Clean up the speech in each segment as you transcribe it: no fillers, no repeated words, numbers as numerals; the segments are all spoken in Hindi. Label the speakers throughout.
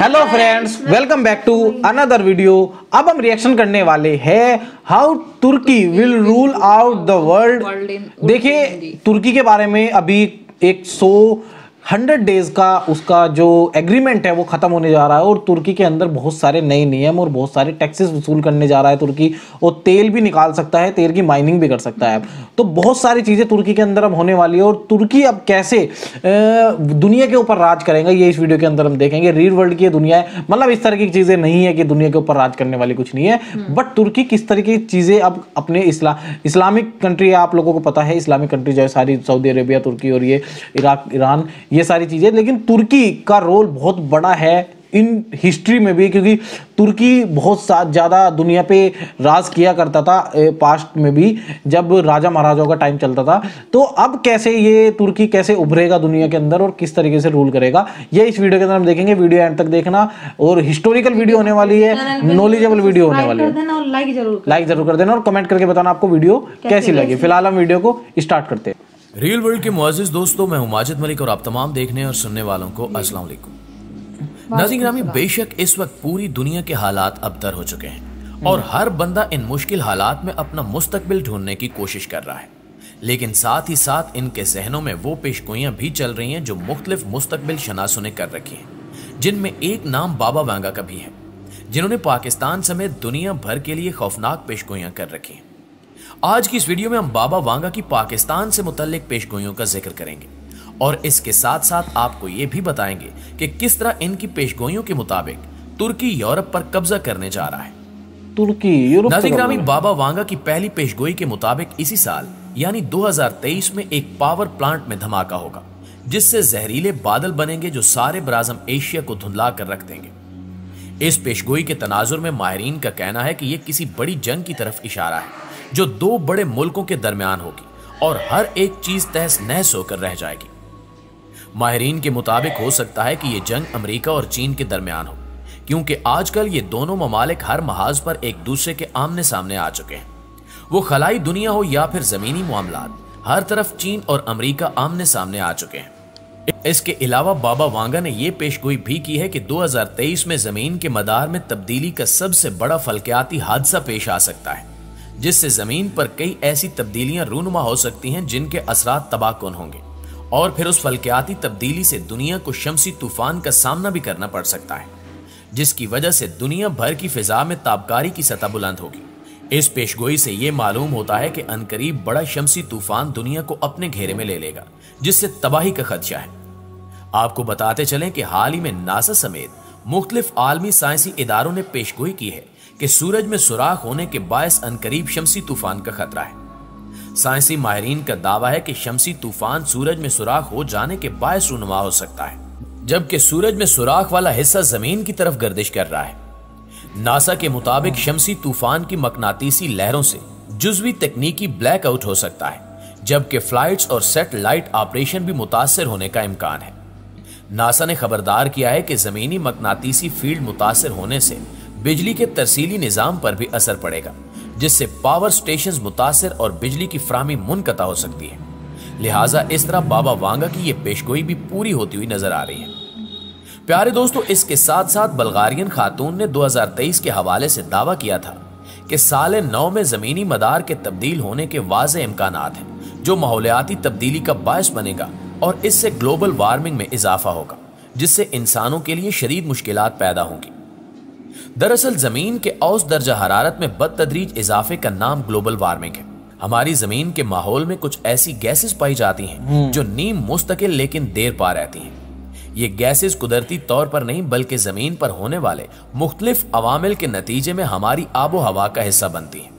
Speaker 1: Hello friends, welcome back to another video. अब हम रिएक्शन करने वाले हैं how Turkey will rule out the world. देखिए, तुर्की के बारे में अभी 100 डेज का उसका जो एग्रीमेंट है वो खत्म होने जा रहा है और तुर्की के अंदर बहुत सारे नए नियम और बहुत सारे टैक्सेस वसूल करने जा रहा है तुर्की। और तेल भी निकाल सकता है, तेल की माइनिंग भी कर सकता है। तो बहुत सारी चीजें तुर्की के अंदर अब होने वाली है और तुर्की अब कैसे दुनिया के ऊपर राज करेगा ये इस वीडियो के अंदर हम देखेंगे। रियल वर्ल्ड की दुनिया है, मतलब इस तरह की चीजें नहीं है कि दुनिया के ऊपर राज करने वाली कुछ नहीं है, बट तुर्की किस तरह की चीजें अब अपने इस्लामिक कंट्री, आप लोगों को पता है इस्लामिक कंट्री जो है सारी, सऊदी अरेबिया, तुर्की और ये इराक, ईरान, ये सारी चीजें। लेकिन तुर्की का रोल बहुत बड़ा है इन हिस्ट्री में भी, क्योंकि तुर्की बहुत ज़्यादा दुनिया पे राज किया करता था पास्ट में भी, जब राजा महाराजाओं का टाइम चलता था। तो अब कैसे ये तुर्की कैसे उभरेगा दुनिया के अंदर और किस तरीके से रूल करेगा, ये इस वीडियो के अंदर हम देखेंगे। वीडियो एंड तक देखना और हिस्टोरिकल वीडियो होने वाली है, नॉलेजेबल वीडियो होने वाली है। लाइक जरूर कर देना और कमेंट करके बताना आपको वीडियो कैसी लगी। फिलहाल हम वीडियो को स्टार्ट करते हैं।
Speaker 2: रियल वर्ल्ड के मुअज़्ज़िज़ दोस्तों, मैं हूं माजिद मलिक और आप तमाम देखने और सुनने वालों को अस्सलाम वालेकुम। नाज़रीन ग्रामी, बेशक इस वक्त पूरी दुनिया के हालात अबतर हो चुके हैं और हर बंदा इन मुश्किल हालात में अपना मुस्तकबिल ढूंढने की कोशिश कर रहा है, लेकिन साथ ही साथ इनके जहनों में वो पेशगोइयां भी चल रही हैं जो मुख्तलिफ मुस्तकबिल शनासों ने कर रखी हैं, जिनमें एक नाम बाबा वांगा का भी है, जिन्होंने पाकिस्तान समेत दुनिया भर के लिए खौफनाक पेशगोइयां कर रखी हैं। आज की इस वीडियो में हम बाबा वांगा की पाकिस्तान से मुतल्लिक पेशगोइयों का जिक्र करेंगे और इसके साथ साथ आपको यह भी बताएंगे कि किस तरह इनकी पेशगोइयों के मुताबिक तुर्की यूरोप पर कब्जा करने जा रहा है।
Speaker 1: तुर्की यूरोप
Speaker 2: नाज़रीन, बाबा वांगा की पहली पेशगोई के मुताबिक इसी साल यानी 2023 में एक पावर प्लांट में धमाका होगा, जिससे जहरीले बादल बनेंगे जो सारे बराज़म एशिया को धुंधला कर रख देंगे। इस पेशगोई के तनाजुर में माहिरीन का कहना है कि यह किसी बड़ी जंग की तरफ इशारा है जो दो बड़े मुल्कों के दरमियान होगी और हर एक चीज तहस नहस होकर रह जाएगी। माहिरीन के मुताबिक हो सकता है कि यह जंग अमेरिका और चीन के दरमियान हो, क्योंकि आजकल ये दोनों ममालिक हर महाज पर एक दूसरे के आमने सामने आ चुके हैं। वो खलाई दुनिया हो या फिर जमीनी मामलात, हर तरफ चीन और अमेरिका आमने सामने आ चुके हैं। इसके अलावा बाबा वांगा ने यह पेशगोई भी की है कि 2023 में जमीन के मदार में तब्दीली का सबसे बड़ा फल्कियाती हादसा पेश आ सकता है, जिससे जमीन पर कई ऐसी तब्दीलियां रूनुमा हो सकती हैं जिनके असरात तबाहकुन होंगे और फिर उस फल्कियाती तब्दीली से दुनिया को शमसी तूफान का सामना भी करना पड़ सकता है, जिसकी वजह से दुनिया भर की फिजा में ताबकारी की सतह बुलंद होगी। इस पेशगोई से यह मालूम होता है कि अनकरीब बड़ा शमसी तूफान दुनिया को अपने घेरे में ले लेगा, जिससे तबाही का खदशा है। आपको बताते चलें कि हाल ही में नासा समेत मुख्तलिफ आलमी साइंसी इदारों ने पेशगोई की है कि सूरज में सुराख होने के बायस अनकरीब शमसी तूफान का खतरा है। साइंसी माहिरीन का दावा है कि शमसी तूफान सूरज में सुराख हो जाने के बायस रूनुमा हो सकता है, जबकि सूरज में सुराख वाला हिस्सा जमीन की तरफ गर्दिश कर रहा है। नासा के मुताबिक शमसी तूफान की मकनातीसी लहरों से जुज़वी तकनीकी ब्लैकआउट हो सकता है, जबकि फ्लाइट्स और सैटेलाइट ऑपरेशन भी मुतासर होने का इम्कान है। नासा ने खबरदार किया है कि जमीनी मकनातीसी फील्ड मुतासर होने से बिजली के तरसीली निजाम पर भी असर पड़ेगा, जिससे पावर स्टेशंस मुतासर और बिजली की फ्राहमी मुनक़ता हो सकती है। लिहाजा इस तरह बाबा वांगा की यह पेशगोई भी पूरी होती हुई नजर आ रही है। प्यारे दोस्तों, इसके साथ साथ बल्गारियन खातून ने 2023 के हवाले से दावा किया था कि साल 9 में जमीनी मदार के तब्दील होने के वाज़े इम्कानात हैं, जो माहौलियाती तब्दीली का बायस बनेगा और इससे ग्लोबल वार्मिंग में इजाफा होगा, जिससे इंसानों के लिए शदीद मुश्किलात पैदा होंगी। दरअसल जमीन के औसत दर्जा हरारत में बदतदरीज इजाफे का नाम ग्लोबल वार्मिंग है। हमारी जमीन के माहौल में कुछ ऐसी गैसेस पाई जाती हैं जो नीम मुस्तकिल लेकिन देर पा रहती हैं। ये गैसेस कुदरती तौर पर नहीं बल्कि जमीन पर होने वाले मुख्तलिफ अवामिल के नतीजे में हमारी आबो हवा का हिस्सा बनती हैं।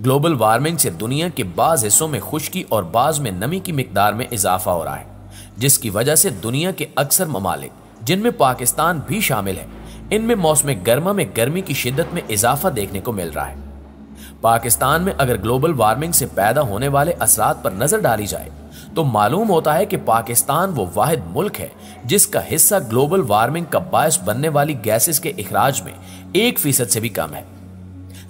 Speaker 2: ग्लोबल वार्मिंग से दुनिया के बाज हिस्सों में खुश्की और बाज में नमी की मिकदार में इजाफा हो रहा है, जिसकी वजह से दुनिया के अक्सर ममालिक, जिनमें पाकिस्तान भी शामिल है, इनमें मौसम गर्मा में गर्मी की शिद्दत में इजाफा देखने को मिल रहा है। पाकिस्तान में अगर ग्लोबल वार्मिंग से पैदा होने वाले असरात पर नजर डाली जाए तो मालूम होता है कि पाकिस्तान वो वाहिद मुल्क है जिसका हिस्सा ग्लोबल वार्मिंग का बायस बनने वाली गैसेस के इखराज में 1% से भी कम है।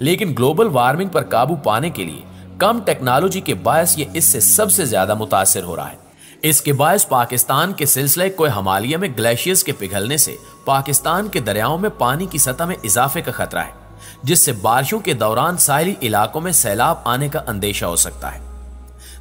Speaker 2: लेकिन ग्लोबल वार्मिंग पर काबू पाने के लिए कम टेक्नोलॉजी के बायस ये इससे सबसे ज्यादा मुतासिर हो रहा है। इसके बायस पाकिस्तान के सिलसिले कोई हिमालय में ग्लेशियर्स के पिघलने से पाकिस्तान के दरियाओं में पानी की सतह में इजाफे का खतरा है, जिससे बारिशों के दौरान साहिली इलाकों में सैलाब आने का अंदेशा हो सकता है।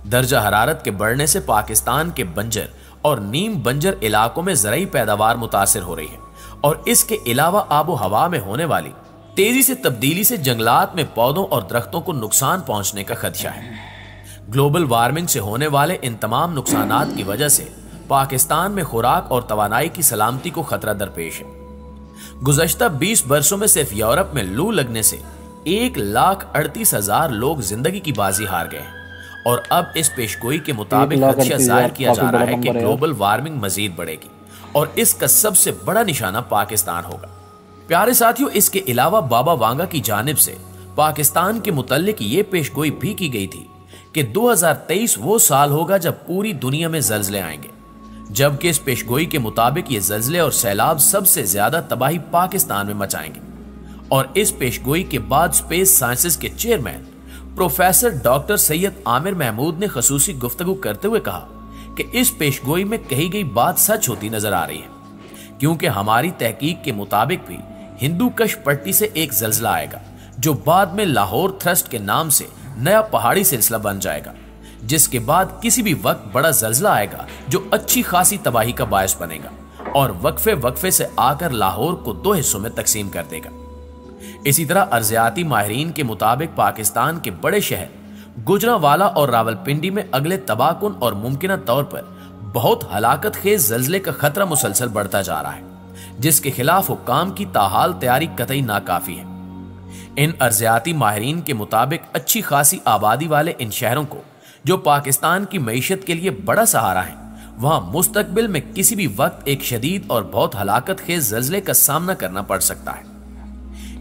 Speaker 2: दर्जा हरारत के बढ़ने से पाकिस्तान के बंजर और नीम बंजर इलाकों में ज़राई पैदावार मुतासिर हो रही है और इसके अलावा आबो हवा में होने वाली तेजी से तब्दीली से जंगलात में पौधों और दरख्तों को नुकसान पहुंचने का खदशा है। ग्लोबल वार्मिंग से होने वाले इन तमाम नुकसानात की वजह से पाकिस्तान में खुराक और तवानाई की सलामती को खतरा दरपेश है। गुज़श्ता 20 बरसों में सिर्फ यूरोप में लू लगने से 1,38,000 लोग जिंदगी की बाजी हार गए हैं और अब इस पेशगोई के मुताबिक खदशा जाहिर किया जा रहा है कि ग्लोबल वार्मिंग मजीद बढ़ेगी और इसका सबसे बड़ा निशाना पाकिस्तान होगा। प्यारे साथियों, इसके अलावा बाबा वांगा की जानिब से पाकिस्तान के मुतल्लिक ये पेशगोई भी की गई थी कि 2023 वो साल होगा जब पूरी दुनिया में जल्जले आएंगे, जबकि इस पेशगोई के मुताबिक ये जल्जले और सैलाब सबसे ज्यादा तबाही पाकिस्तान में मचाएंगे। और इस पेशगोई के बाद स्पेस साइंसेज के chairman professor doctor Syed Amir Mahmood ने खसूसी गुफ्तगू करते हुए कहा कि इस पेशगोई में कही गई बात सच होती नजर आ रही है, क्योंकि हमारी तहकीक के मुताबिक भी हिंदू कश पट्टी से एक जल्जला आएगा जो बाद में लाहौर थ्रस्ट के नाम से नया पहाड़ी सिलसिला बन जाएगा, जिसके बाद किसी भी वक्त बड़ा जल्जला आएगा जो अच्छी खासी तबाही का बायस बनेगा और वक्फे से आकर लाहौर को 2 हिस्सों में तकसीम कर देगा। इसी तरह अर्जियाती माहिरीन के मुताबिक पाकिस्तान के बड़े शहर गुजरांवाला और रावलपिंडी में अगले तबाहकुन और मुमकिना तौर पर बहुत हलाकत खेज जल्जले का खतरा मुसलसल बढ़ता जा रहा है, जिसके खिलाफ हुक्काम की ताहाल तैयारी कतई नाकाफी है। इन अर्जियाती माहिरीन के मुताबिक अच्छी खासी आबादी वाले इन शहरों को, जो पाकिस्तान की मईशत के लिए बड़ा सहारा है, वहां मुस्तकबिल में किसी भी वक्त एक शदीद और बहुत हलाकत खेज जल्जले का सामना करना पड़ सकता है।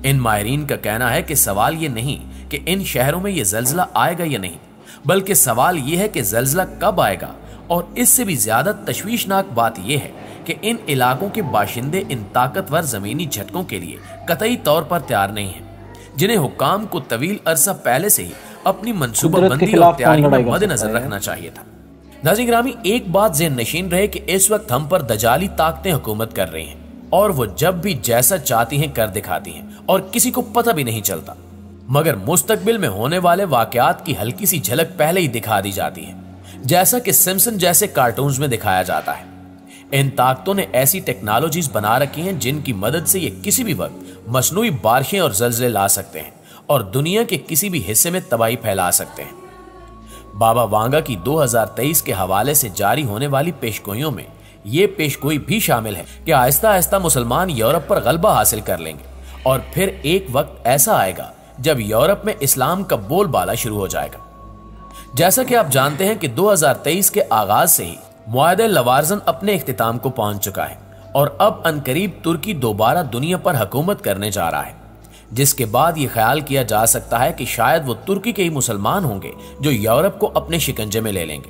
Speaker 2: इन माहिरीन का कहना है कि सवाल ये नहीं कि इन शहरों में यह जल्जला आएगा या नहीं, बल्कि सवाल यह है कि जल्जला कब आएगा। और इससे भी ज्यादा तशवीशनाक बात यह है कि इन इलाकों के बाशिंदे इन ताकतवर जमीनी झटकों के लिए कतई तौर पर तैयार नहीं है, जिन्हें हुक्काम को तवील अरसा पहले से ही अपनी मनसूबाबंदी और तैयारी में मद्देनजर रखना चाहिए था। नाज़रीन ग्रामी, एक बात ज़हन नशीन रहे कि इस वक्त हम पर दजाली ताकतें हुकूमत कर रही हैं और वो जब भी जैसा चाहती हैं कर दिखाती हैं और किसी को पता भी नहीं चलता, मगर मुस्तकबिल में होने वाले वाकयात की हल्की सी झलक पहले ही दिखा दी जाती है, जैसा कि सिम्पसन जैसे कार्टून्स में दिखाया जाता है। इन ताकतों ने ऐसी टेक्नोलॉजीज बना रखी हैं जिनकी मदद से ये किसी भी वक्त मसनूई बारिशें और जल्जले ला सकते हैं और दुनिया के किसी भी हिस्से में तबाही फैला सकते हैं। बाबा वांगा की 2023 के हवाले से जारी होने वाली पेशगोइयों में ये पेशगोई भी शामिल है कि आहिस्ता आहिस्ता मुसलमान यूरोप पर गलबा हासिल कर लेंगे और फिर एक वक्त ऐसा आएगा जब यूरोप में इस्लाम का बोलबाला शुरू हो जाएगा। जैसा कि आप जानते हैं कि 2023 के आगाज से ही मुआहदे लवारजन अपने इख्तिताम को पहुंच चुका है और अब अनकरीब तुर्की दोबारा दुनिया पर हुकूमत करने जा रहा है, जिसके बाद ये ख्याल किया जा सकता है कि शायद वो तुर्की के ही मुसलमान होंगे जो यूरोप को अपने शिकंजे में ले लेंगे।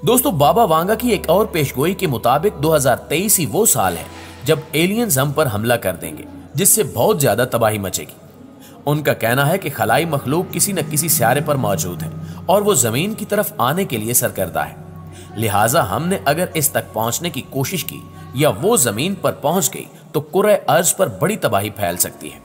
Speaker 2: दोस्तों, बाबा वांगा की एक और पेशगोई के मुताबिक 2023 ही वो साल है जब एलियंस हम पर हमला कर देंगे, जिससे बहुत ज्यादा तबाही मचेगी। उनका कहना है कि खलाई मखलूक किसी न किसी सियारे पर मौजूद है और वो जमीन की तरफ आने के लिए सरकर्दा है, लिहाजा हमने अगर इस तक पहुंचने की कोशिश की या वो जमीन पर पहुंच गई तो कुर्रे अर्ज पर बड़ी तबाही फैल सकती है।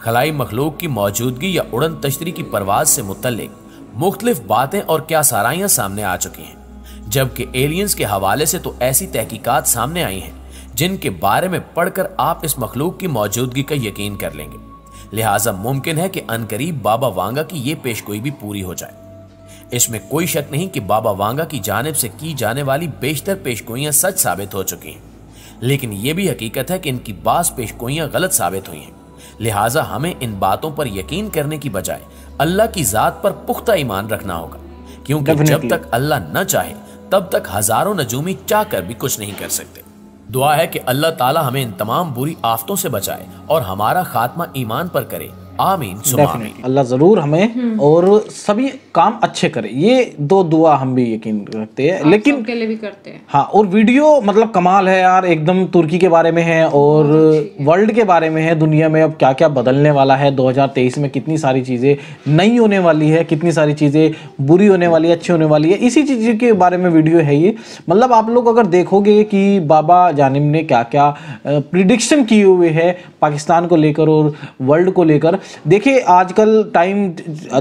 Speaker 2: खलाई मखलूक की मौजूदगी या उड़न तश्तरी की परवाज से मुतल्लिक मुख्तलिफ बातें और क्या साराइयां सामने आ चुकी हैं, जबकि एलियंस के हवाले से तो ऐसी तहकीकात सामने आई हैं जिनके बारे में पढ़कर आप इस मखलूक की मौजूदगी का यकीन कर लेंगे। लिहाजा मुमकिन है कि अनकरीब बाबा वांगा की ये पेशगोई भी पूरी हो जाए। इसमें कोई शक नहीं कि बाबा वांगा की जानिब से की जाने वाली बेशतर पेशगोइयां सच साबित हो चुकी हैं, लेकिन यह भी हकीकत है कि इनकी बास पेशगोइयां गलत साबित हुई हैं। लिहाजा हमें इन बातों पर यकीन करने की बजाय अल्लाह की जात पर पुख्ता ईमान रखना होगा, क्योंकि जब तक अल्लाह न चाहे तब तक हजारों नजूमी चाह कर भी कुछ नहीं कर सकते। दुआ है कि अल्लाह ताला हमें इन तमाम बुरी आफतों से बचाए और हमारा खात्मा ईमान पर करे। आमीन सुम्मा आमीन।
Speaker 1: अल्लाह जरूर हमें और सभी काम अच्छे करे, ये दो दुआ हम भी यकीन रखते हैं, लेकिन
Speaker 3: के लिए भी करते हैं।
Speaker 1: हाँ, और वीडियो मतलब कमाल है यार, एकदम तुर्की के बारे में है और वर्ल्ड के बारे में है, दुनिया में अब क्या क्या बदलने वाला है 2023 में, कितनी सारी चीज़ें नई होने वाली है, कितनी सारी चीज़ें बुरी होने वाली है, अच्छी होने वाली है, इसी चीज़ के बारे में वीडियो है ये। मतलब आप लोग अगर देखोगे कि बाबा जानिम ने क्या क्या प्रिडिक्शन किए हुए है पाकिस्तान को लेकर और वर्ल्ड को लेकर। देखिए आजकल टाइम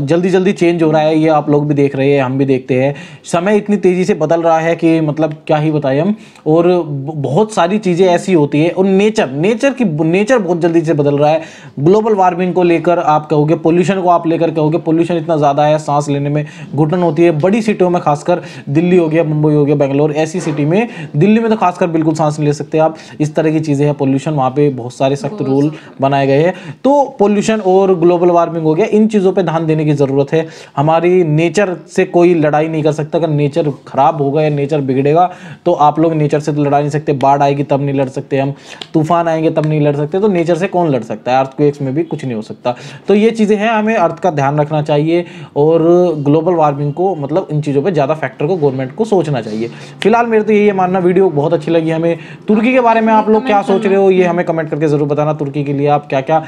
Speaker 1: जल्दी जल्दी चेंज हो रहा है, ये आप लोग भी देख रहे हैं, हम भी देखते हैं, समय इतनी तेज़ी से बदल रहा है कि मतलब क्या ही बताएं हम। और बहुत सारी चीज़ें ऐसी होती है, और नेचर बहुत जल्दी से बदल रहा है। ग्लोबल वार्मिंग को लेकर आप कहोगे, पोल्यूशन को आप लेकर कहोगे, पोल्यूशन इतना ज़्यादा है, सांस लेने में घुटन होती है। बड़ी सिटियों में खासकर दिल्ली हो गया, मुंबई हो गया, बेंगलोर, ऐसी सिटी में, दिल्ली में तो खासकर बिल्कुल सांस नहीं ले सकते आप, इस तरह की चीज़ें हैं। पोल्यूशन वहाँ पे बहुत सारे सख्त रूल बनाए गए हैं। तो पोल्यूशन और ग्लोबल वार्मिंग हो गया, इन चीज़ों पे ध्यान देने की ज़रूरत है। हमारी नेचर से कोई लड़ाई नहीं कर सकता। अगर नेचर खराब होगा या नेचर बिगड़ेगा तो आप लोग नेचर से तो लड़ा नहीं सकते। बाढ़ आएगी तब नहीं लड़ सकते हम, तूफान आएंगे तब नहीं लड़ सकते, तो नेचर से कौन लड़ सकता है? अर्थक्वेक्स में भी कुछ नहीं हो सकता। तो ये चीज़ें हैं, हमें अर्थ का ध्यान रखना चाहिए और ग्लोबल वार्मिंग को मतलब इन चीज़ों पर ज़्यादा फैक्टर को गवर्नमेंट को सोचना चाहिए। फिलहाल मेरे तो यही मानना। वीडियो बहुत अच्छी लगी हमें। तुर्की के बारे में आप लोग क्या सोच रहे हो ये हमें कमेंट करके जरूर बताना। तुर्की के लिए आप क्या क्या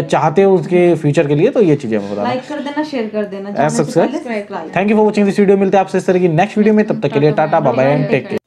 Speaker 1: चाहते हो उसके फ्यूचर के लिए, तो ये चीजें हमें बताना।
Speaker 4: लाइक कर देना, शेयर कर देना,
Speaker 1: subscribe. Thank you for watching this video. मिलते हैं आपसे इस तरह की नेक्स्ट वीडियो में, तब तक के लिए tata bye bye and take care.